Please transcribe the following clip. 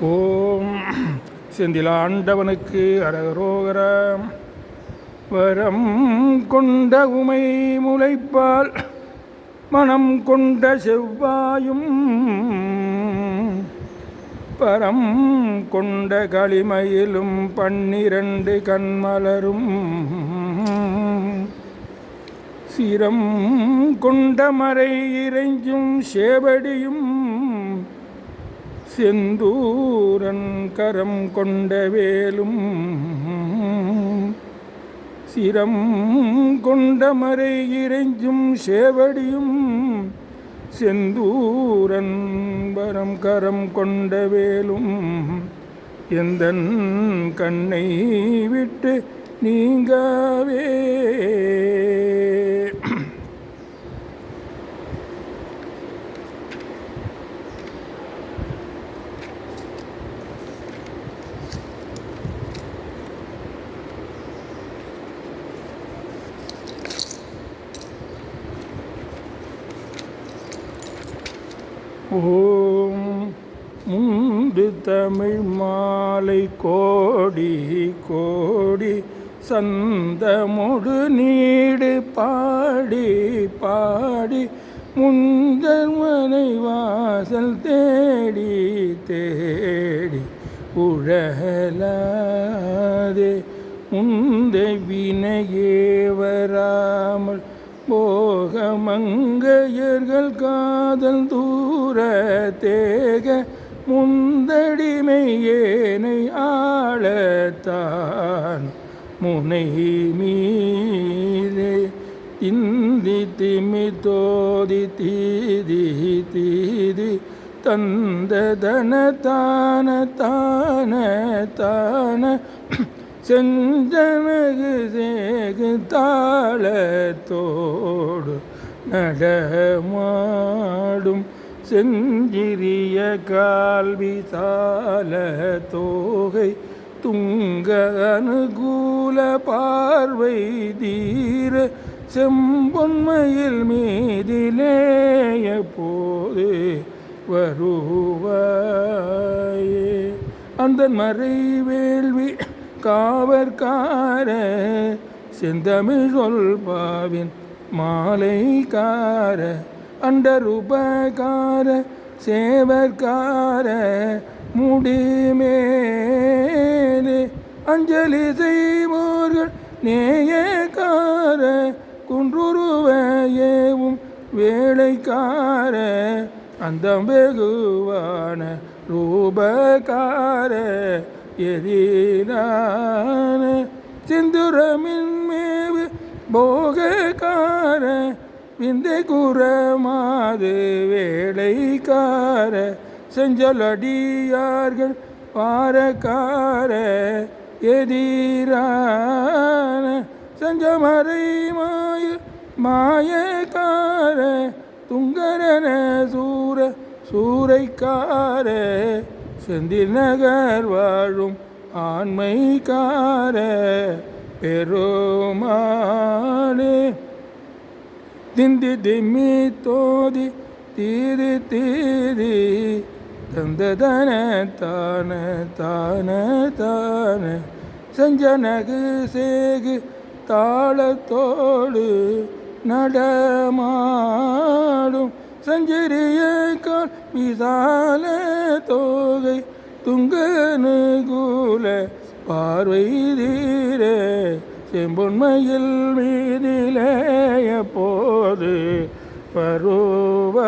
ஓம் செந்தில் ஆண்டவனுக்கு அரகரோகரம். வரம் கொண்ட உமை முளைப்பால் மனம் கொண்ட செவ்வாயும் பரம் கொண்ட களிமயிலும் 12 கண்மலரும் சிரம் கொண்ட மறை இறைஞ்சும் சேவடியும் செந்தூரன் கரம் கொண்ட வேலும் சிரம் கொண்ட மறை இறைஞ்சும் சேவடியும் செந்தூரன் வரம் கரம் கொண்ட வேலும் எந்தன் கண்ணை விட்டு நீங்கவே. ஓம் முந்து தமிழ் மாலை கோடி கோடி சந்தமொடு நீடு பாடி பாடி முந்தமனை வாசல் தேடி தேடி உழலாதே முந்தை வினையே வராமல் போகமங்கையர்கள் காதல் தூர தேக முந்தடிமை ஏனை ஆளத்தான் முனை மீதே இந்தி திமி தோதி தீதி தீதி தந்ததன தான தான தான செஞ்சனகு சேகு தாளத்தோடு நடமாடும் செஞ்சிறிய கால்வி சால தோகை துங்க அனுகூல பார்வை தீர செம்பொன்மையில் மீதிலேய போது வருவாயே. அந்த மறை வேள்வி காவற்கார செந்தமிழ் சொல்பாவின் மாலைக்கார அண்டருபகார சேவற்கார முடிமேலே அஞ்சலி செய்வோர்கள் நேயக்கார குன்றுருவ ஏவும் வேளைக்கார அந்த வெகுவான ரூபகார எதிரான சிந்துரமின் மேவு போகக்கார விந்தை குறமாது வேளைக்கார செஞ்சலடியார்கள் பாரக்கார எதிரான செஞ்சமறை மாயக்கார துங்கரன சூரைக்கார செந்தில் நகர் வாழும் ஆண்மைக்கார பெருமாளே. திந்தி திம்மி தோதி தீதி தீதி தந்ததன தான தான தான செஞ்சனகு சேகு தாளத்தோடு நடமாடும் செஞ்சரிய கால் விசால தோகை துங்கனுகூல பார்வை தீர செம்பொன்மையில் மீதிலேய போது வருவாயே.